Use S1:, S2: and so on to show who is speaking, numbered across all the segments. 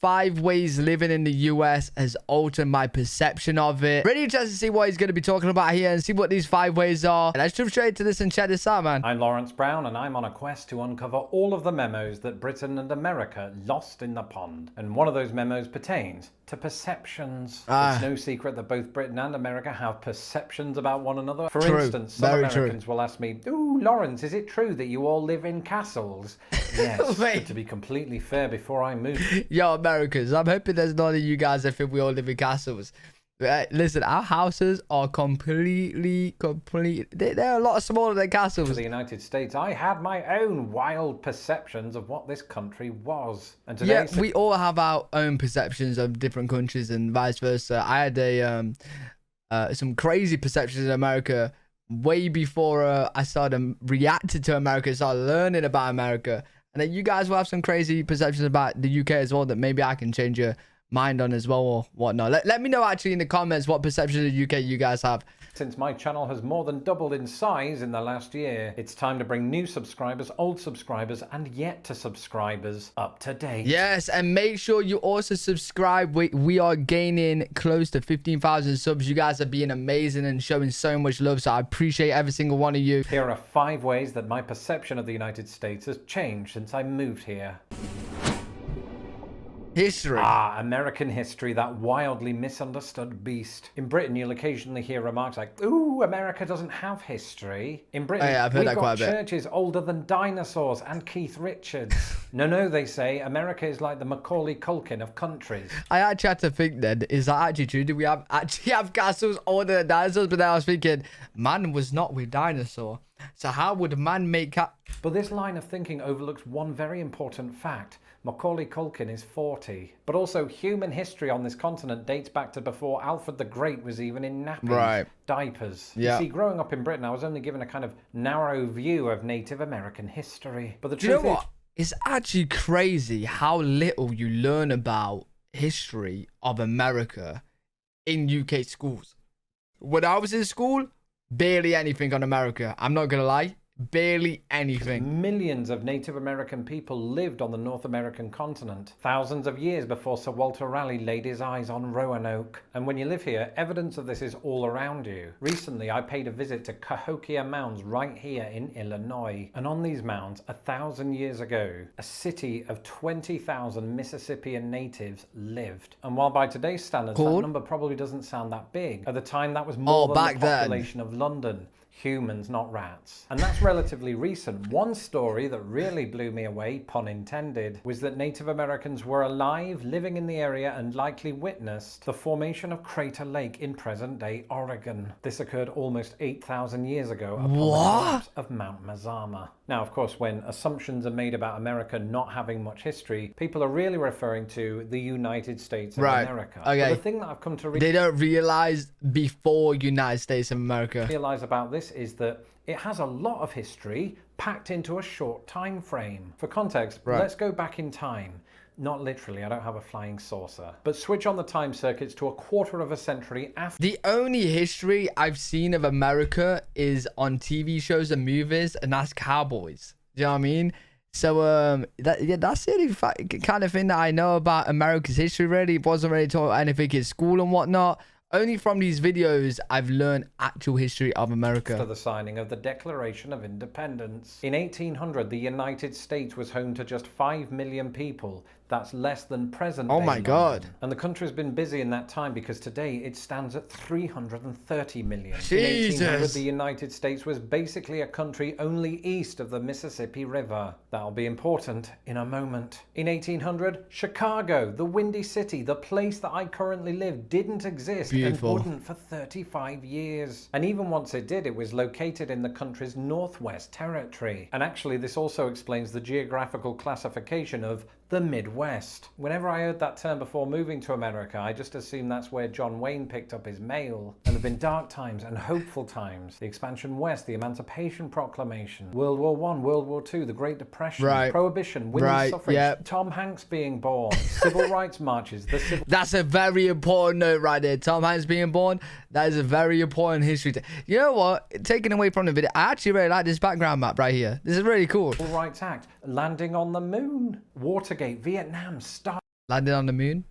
S1: 5 ways living in the US has altered my perception of it. Really interested to see what he's going to be talking about here and see what these 5 ways are. Let's jump straight to this and check this out, man.
S2: I'm Lawrence Brown, and I'm on a quest to uncover all of the memos that Britain and America lost in the pond. And one of those memos pertains to perceptions. It's no secret that both Britain and America have perceptions about one another. For instance, some Americans will ask me, "Ooh, Lawrence, is it true that you all live in castles?" Yes, but to be completely fair, before I moved...
S1: Yo, Americans, I'm hoping there's none of you guys that think we all live in castles. Listen, our houses are they're a lot smaller than castles.
S2: To the United States, I had my own wild perceptions of what this country was. And today,
S1: yeah, we all have our own perceptions of different countries and vice versa. I had some crazy perceptions in America way before I started reacting to America, started learning about America. And then you guys will have some crazy perceptions about the UK as well that maybe I can change your mind on as well or whatnot. Let me know actually in the comments what perception of the UK you guys have.
S2: Since my channel has more than doubled in size in the last year, it's time to bring new subscribers, old subscribers, and yet to subscribers up to date.
S1: Yes, and make sure you also subscribe. We are gaining close to 15,000 subs. You guys are being amazing and showing so much love, so I appreciate every single one of you.
S2: Here are 5 ways that my perception of the United States has changed since I moved here.
S1: History.
S2: American history, that wildly misunderstood beast. In Britain, you'll occasionally hear remarks like, "Ooh, America doesn't have history." In Britain,
S1: I've heard
S2: we've
S1: that
S2: got
S1: quite a bit.
S2: churches older than dinosaurs and Keith Richards. No, they say, America is like the Macaulay Culkin of countries.
S1: I actually had to think then, is that actually true? Do we actually have castles older than dinosaurs? But then I was thinking, man was not with dinosaur. So how would man make
S2: But this line of thinking overlooks one very important fact. Macaulay Culkin is 40. But also, human history on this continent dates back to before Alfred the Great was even in nappies, diapers.
S1: Yeah.
S2: You see, growing up in Britain, I was only given a kind of narrow view of Native American history. But the truth
S1: you know what? It's actually crazy how little you learn about history of America in UK schools. When I was in school, barely anything on America. I'm not going to lie. Barely anything.
S2: Millions of Native American people lived on the North American continent, thousands of years before Sir Walter Raleigh laid his eyes on Roanoke. And when you live here, evidence of this is all around you. Recently, I paid a visit to Cahokia Mounds right here in Illinois. And on these mounds, 1,000 years ago, a city of 20,000 Mississippian natives lived. And while by today's standards, that number probably doesn't sound that big, at the time that was more than the population of London. Humans, not rats. And that's relatively recent. One story that really blew me away, pun intended, was that Native Americans were alive, living in the area, and likely witnessed the formation of Crater Lake in present-day Oregon. This occurred almost 8,000 years ago upon the collapse of Mount Mazama. Now, of course, when assumptions are made about America not having much history, people are really referring to the United States of America.
S1: Okay.
S2: But the thing that I've come to
S1: they don't realize before United States of America.
S2: Realize about this is that it has a lot of history packed into a short time frame. For context, let's go back in time. Not literally, I don't have a flying saucer. But switch on the time circuits to a quarter of a century after. The
S1: only history I've seen of America is on TV shows and movies, and that's cowboys. Do you know what I mean? So that's the only kind of thing that I know about America's history, really. It wasn't really taught anything in school and whatnot. Only from these videos, I've learned actual history of America.
S2: After the signing of the Declaration of Independence. In 1800, the United States was home to just 5 million people. That's less than present day.
S1: Oh my God.
S2: And the country's been busy in that time because today it stands at 330 million.
S1: Jesus.
S2: In 1800, the United States was basically a country only east of the Mississippi River. That'll be important in a moment. In 1800, Chicago, the Windy City, the place that I currently live, didn't exist.
S1: Beautiful.
S2: And wouldn't for 35 years. And even once it did, it was located in the country's Northwest Territory. And actually, this also explains the geographical classification of the Midwest. Whenever I heard that term before moving to America, I just assumed that's where John Wayne picked up his mail. And there have been dark times and hopeful times. The expansion west, the Emancipation Proclamation, World War I, World War II, the Great Depression, Prohibition, women's suffrage, Tom Hanks being born, civil rights marches,
S1: That's a very important note right there. Tom Hanks being born, that is a very important history. You know what? Taken away from the video, I actually really like this background map right here. This is really cool.
S2: Civil Rights Act, landing on the moon, Watergate, Vietnam,
S1: Landing on the moon,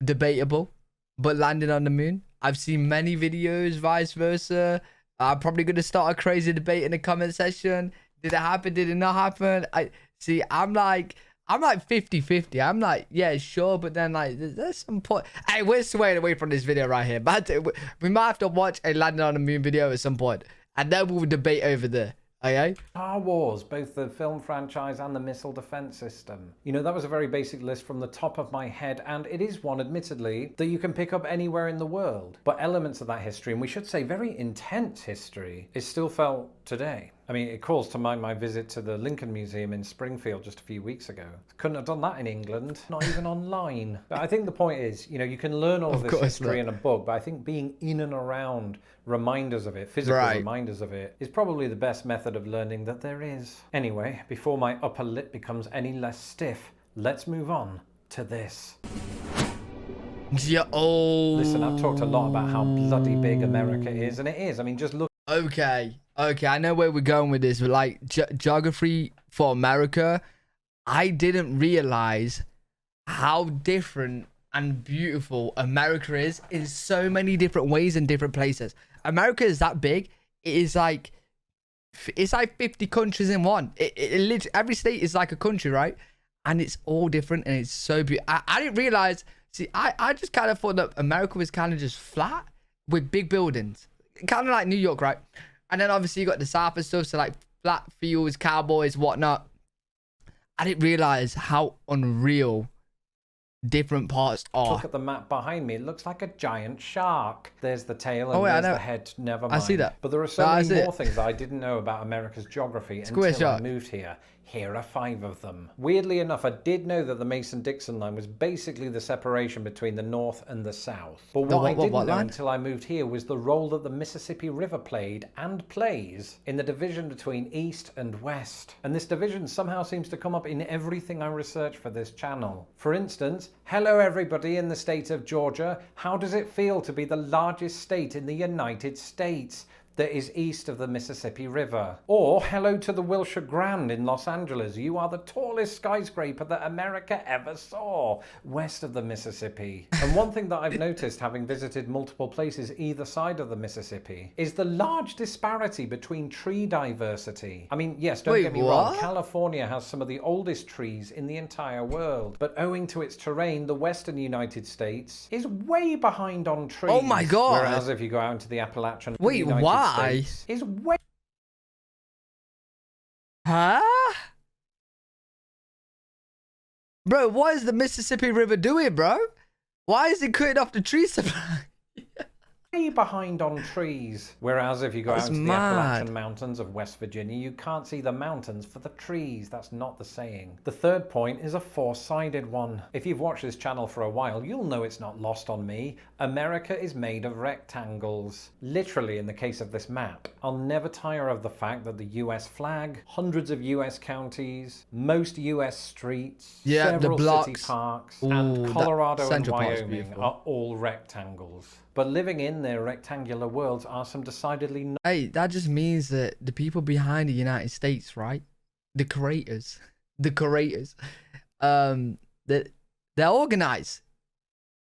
S1: debatable, but landing on the moon. I've seen many videos, vice versa. I'm probably gonna start a crazy debate in the comment section. Did it happen? Did it not happen? I see. I'm like 50-50. I'm like, yeah, sure, but then like there's some point. Hey, we're swaying away from this video right here, but we might have to watch a landing on the moon video at some point, and then we'll debate over there. Okay.
S2: Star Wars, both the film franchise and the missile defense system. You know, that was a very basic list from the top of my head, and it is one, admittedly, that you can pick up anywhere in the world. But elements of that history, and we should say very intense history, is still felt today. I mean, it calls to mind my visit to the Lincoln Museum in Springfield just a few weeks ago. Couldn't have done that in England, not even online. But I think the point is, you know, you can learn all of this history in a book, but I think being in and around reminders of it, physical reminders of it, is probably the best method of learning that there is. Anyway, before my upper lip becomes any less stiff, let's move on to this.
S1: Yeah, oh.
S2: Listen, I've talked a lot about how bloody big America is, and it is. I mean, just look.
S1: Okay, I know where we're going with this, but like geography for America, I didn't realize how different and beautiful America is in so many different ways and different places. America is that big. It's like 50 countries in one. It literally, every state is like a country, right? And it's all different, and it's so beautiful. I didn't realize. See, I just kind of thought that America was kind of just flat with big buildings, kind of like New York, right? And then obviously you got the South and stuff, so like flat fields, cowboys, whatnot. I didn't realize how unreal different parts are.
S2: Look at the map behind me. It looks like a giant shark. There's the tail and there's the head. Never mind.
S1: I see that.
S2: But there are so many more things I didn't know about America's geography until I moved here. Here are 5 of them. Weirdly enough, I did know that the Mason-Dixon line was basically the separation between the North and the South. But what I didn't know until I moved here was the role that the Mississippi River played and plays in the division between East and West. And this division somehow seems to come up in everything I research for this channel. For instance, hello everybody in the state of Georgia. How does it feel to be the largest state in the United States that is east of the Mississippi River? Or hello to the Wilshire Grand in Los Angeles. You are the tallest skyscraper that America ever saw, west of the Mississippi. And one thing that I've noticed, having visited multiple places either side of the Mississippi, is the large disparity between tree diversity. I mean, yes, don't get me wrong, California has some of the oldest trees in the entire world, but owing to its terrain, the western United States is way behind on trees.
S1: Oh my God.
S2: Whereas if you go out into the Appalachian is way.
S1: Huh? Bro, what is the Mississippi River doing, bro? Why is it cutting off the tree supply?
S2: Behind on trees. Whereas if you go out into the Appalachian Mountains of West Virginia, you can't see the mountains for the trees. That's not the saying. The third point is a four-sided one. If you've watched this channel for a while, you'll know it's not lost on me. America is made of rectangles. Literally, in the case of this map. I'll never tire of the fact that the US flag, hundreds of US counties, most US streets, several city parks, and Colorado and Wyoming are all rectangles. But living in their rectangular worlds are some decidedly...
S1: Hey, that just means that the people behind the United States, right? The creators, they're organized.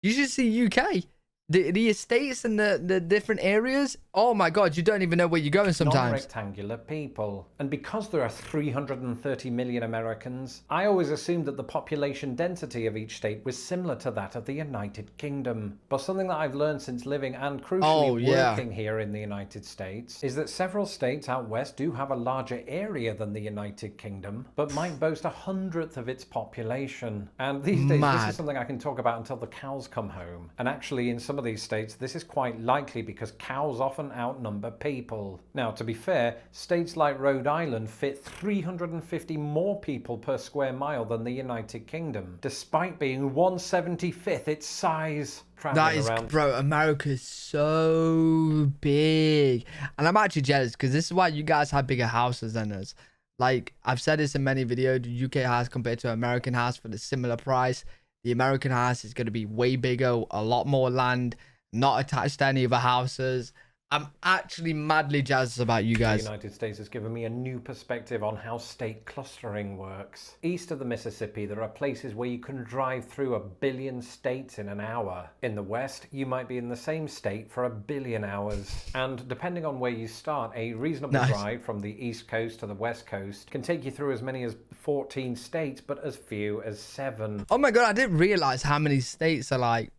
S1: You should see UK. The estates and the different areas, oh my God, you don't even know where you're going sometimes.
S2: Non-rectangular people. And because there are 330 million Americans, I always assumed that the population density of each state was similar to that of the United Kingdom. But something that I've learned since living and crucially working here in the United States is that several states out west do have a larger area than the United Kingdom, but might boast 1/100th of its population. And these days, this is something I can talk about until the cows come home. And actually, in some of these states, this is quite likely because cows often outnumber people. Now, to be fair, states like Rhode Island fit 350 more people per square mile than the United Kingdom, despite being 1/75th its size.
S1: That is, bro, America's so big. And I'm actually jealous because this is why you guys have bigger houses than us. Like, I've said this in many videos, the UK house compared to American house for the similar price. The American house is going to be way bigger, a lot more land, not attached to any of the houses. I'm actually madly jazzed about you
S2: The
S1: guys.
S2: United States has given me a new perspective on how state clustering works. East of the Mississippi, there are places where you can drive through 1 billion states in an hour. In the West, you might be in the same state for 1 billion hours. And depending on where you start, a reasonable
S1: Nice.
S2: drive from the East Coast to the West Coast can take you through as many as 14 states, but as few as 7.
S1: Oh my god, I didn't realize how many states are like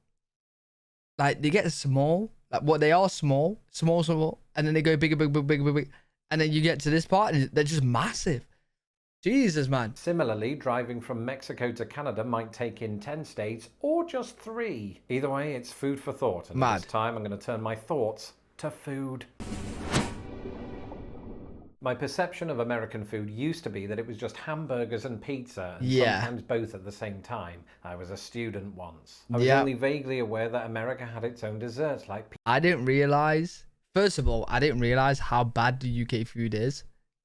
S1: they get small. Like what they are small, and then they go bigger, big, and then you get to this part and they're just massive. Jesus, man.
S2: Similarly, driving from Mexico to Canada might take in 10 states or just 3. Either way, it's food for thought. And
S1: Mad.
S2: this time, I'm going to turn my thoughts to food. My perception of American food used to be that it was just hamburgers and pizza, and
S1: Yeah.
S2: sometimes both at the same time. I was a student once. I was
S1: Yeah.
S2: only vaguely aware that America had its own desserts like
S1: I didn't realize. First of all, I didn't realize how bad the UK food is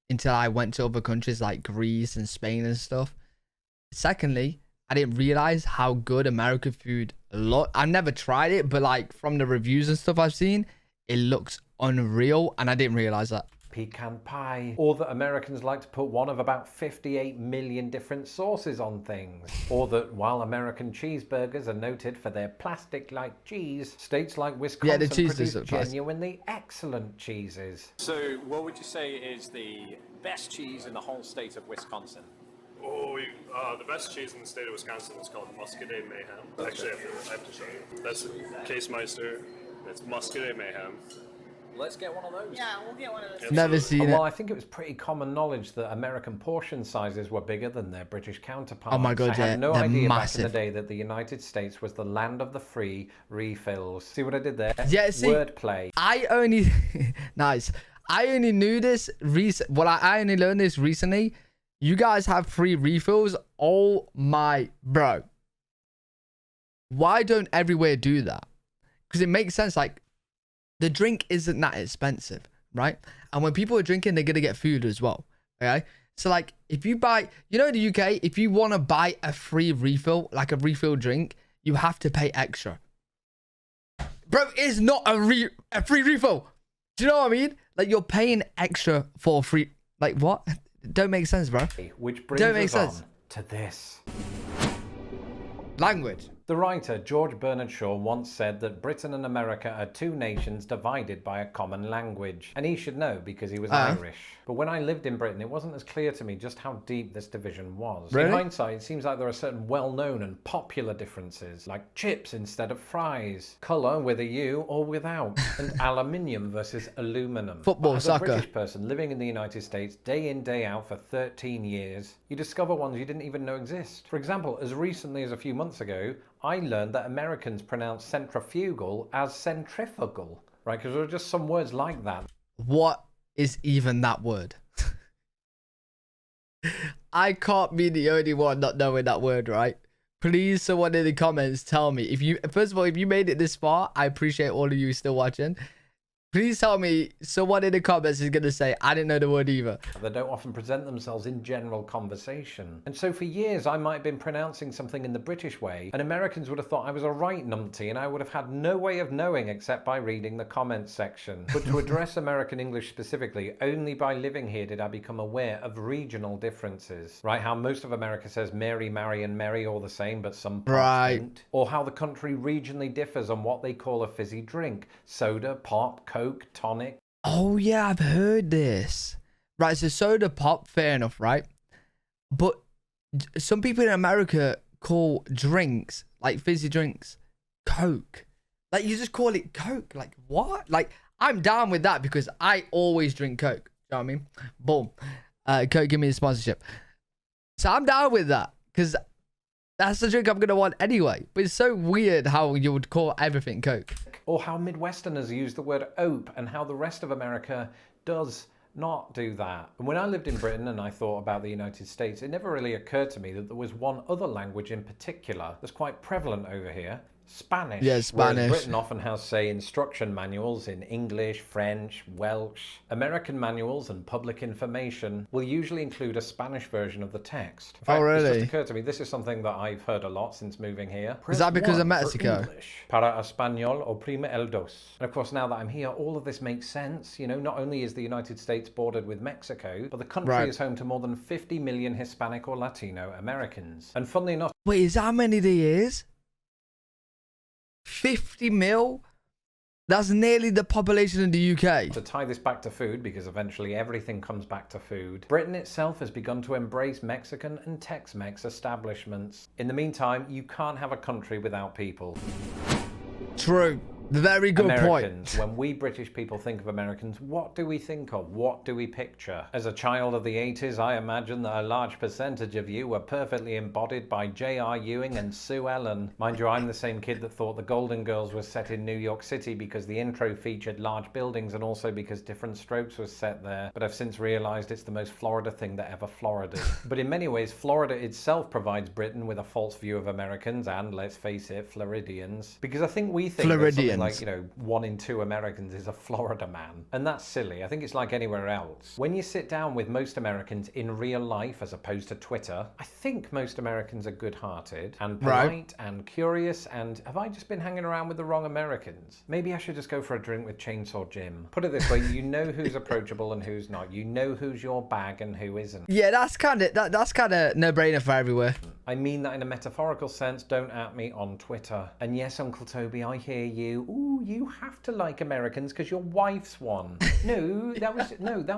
S1: until I went to other countries like Greece and Spain and stuff. Secondly, I didn't realize how good American food look. I've never tried it, but like from the reviews and stuff I've seen, it looks unreal, and I didn't realize that.
S2: pecan pie, or that Americans like to put one of about 58 million different sauces on things, or that while American cheeseburgers are noted for their plastic-like cheese, states like Wisconsin
S1: cheese
S2: produce
S1: does look plastic.
S2: genuinely excellent cheeses.
S3: So, what would you say is the best cheese in the whole state of Wisconsin?
S4: Oh, the best cheese in the state of Wisconsin is called Muscadet Mayhem. Actually, I have to show you. That's Case Meister. It's Muscadet Mayhem.
S3: Let's get one of those.
S5: Yeah, we'll get one of those.
S1: Never seen
S2: Well,
S1: it.
S2: I think it was pretty common knowledge that American portion sizes were bigger than their British counterparts.
S1: Oh my God,
S2: I had
S1: yeah,
S2: no
S1: they're
S2: idea back in
S1: massive.
S2: the day that the United States was the land of the free refills. See what I did there?
S1: Yeah, see,
S2: Wordplay.
S1: I only nice. I only knew this recent. Well, I only learned this recently. You guys have free refills. Oh my bro. Why don't everywhere do that? Because it makes sense. Like the drink isn't that expensive, right? And when people are drinking, they're gonna get food as well. Okay. So like if you buy, in the UK, if you want to buy a free refill, like a refill drink, you have to pay extra. Bro, it's not a free refill. Do you know what I mean? Like you're paying extra for free. Like what? Don't make sense, bro.
S2: Which brings
S1: Don't make
S2: us
S1: sense.
S2: on to this.
S1: Language.
S2: The writer George Bernard Shaw once said that Britain and America are two nations divided by a common language. And he should know because he was Irish. But when I lived in Britain, it wasn't as clear to me just how deep this division was.
S1: Really?
S2: In hindsight, it seems like there are certain well-known and popular differences, like chips instead of fries, colour with a U or without, and aluminium versus aluminum.
S1: Football,
S2: But as
S1: soccer.
S2: a British person living in the United States day in, day out for 13 years, you discover ones you didn't even know exist. For example, as recently as a few months ago, I learned that Americans pronounce centrifugal as centrifugal, right? Because there are just some words like that.
S1: What is even that word? I can't be the only one not knowing that word, right? Please, someone in the comments tell me. First of all, if you made it this far, I appreciate all of you still watching. Please tell me someone in the comments is going to say, I didn't know the word either.
S2: They don't often present themselves in general conversation. And so for years, I might have been pronouncing something in the British way, and Americans would have thought I was a right numpty, and I would have had no way of knowing except by reading the comments section. But to address American English specifically, only by living here did I become aware of regional differences. Right, how most of America says Mary, Mary, and Mary all the same, but some parts
S1: Right.
S2: don't. Or how the country regionally differs on what they call a fizzy drink. Soda, pop, Coke, tonic.
S1: Oh, yeah, I've heard this. Right, so soda pop, fair enough, right? But some people in America call drinks, like fizzy drinks, Coke. Like, you just call it Coke. Like, what? Like, I'm down with that because I always drink Coke. You know what I mean? Boom. Coke, give me a sponsorship. So I'm down with that because that's the drink I'm going to want anyway. But it's so weird how you would call everything Coke.
S2: Or how Midwesterners use the word ope and how the rest of America does not do that. And when I lived in Britain and I thought about the United States, it never really occurred to me that there was one other language in particular that's quite prevalent over here. Spanish.
S1: Yeah, Spanish.
S2: Whereas Britain often has, say, instruction manuals in English, French, Welsh. American manuals and public information will usually include a Spanish version of the text. In fact,
S1: Oh,
S2: It's
S1: really?
S2: just occurred to me, this is something that I've heard a lot since moving here.
S1: Is that because of
S2: Press 1 for
S1: Mexico?
S2: English. Para español, oprime el dos. And of course, now that I'm here, all of this makes sense. You know, not only is the United States bordered with Mexico, but the country
S1: Right.
S2: is home to more than 50 million Hispanic or Latino Americans. And funnily enough,
S1: Wait, is that how many there is? 50 mil? That's nearly the population of the UK.
S2: to tie this back to food, because eventually everything comes back to food, Britain itself has begun to embrace Mexican and Tex-Mex establishments. In the meantime, you can't have a country without people.
S1: True. Very good
S2: Americans,
S1: point.
S2: when we British people think of Americans, what do we think of? What do we picture? As a child of the 80s, I imagine that a large percentage of you were perfectly embodied by J.R. Ewing and Sue Ellen. Mind you, I'm the same kid that thought the Golden Girls was set in New York City because the intro featured large buildings and also because Different Strokes was set there. But I've since realised it's the most Florida thing that ever Florida. But in many ways, Florida itself provides Britain with a false view of Americans and, let's face it, Floridians. Because I think we think that something
S1: Floridians.
S2: like, 1 in 2 Americans is a Florida man. And that's silly. I think it's like anywhere else. When you sit down with most Americans in real life as opposed to Twitter, I think most Americans are good-hearted and polite and curious, and have I just been hanging around with the wrong Americans? Maybe I should just go for a drink with Chainsaw Jim. Put it this way, you know who's approachable and who's not. You know who's your bag and who isn't.
S1: Yeah, that's kind of no-brainer for everywhere.
S2: I mean that in a metaphorical sense. Don't at me on Twitter. And yes, Uncle Toby, I hear you. Ooh, you have to like Americans because your wife's one. No, that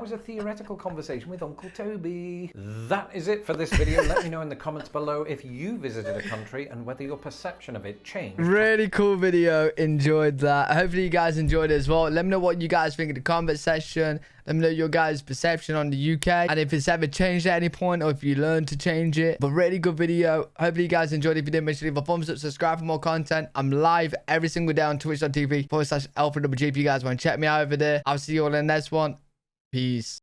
S2: was a theoretical conversation with Uncle Toby. That is it for this video. Let me know in the comments below if you visited a country and whether your perception of it changed.
S1: Really cool video. Enjoyed that. Hopefully you guys enjoyed it as well. Let me know what you guys think in the comment section. Let me know your guys' perception on the UK and if it's ever changed at any point or if you learned to change it. But really good video. Hopefully you guys enjoyed it. If you did, make sure to leave a thumbs up, subscribe for more content. I'm live every single day on twitch.tv/Alpha Double G if you guys want to check me out over there. I'll see you all in the next one. Peace.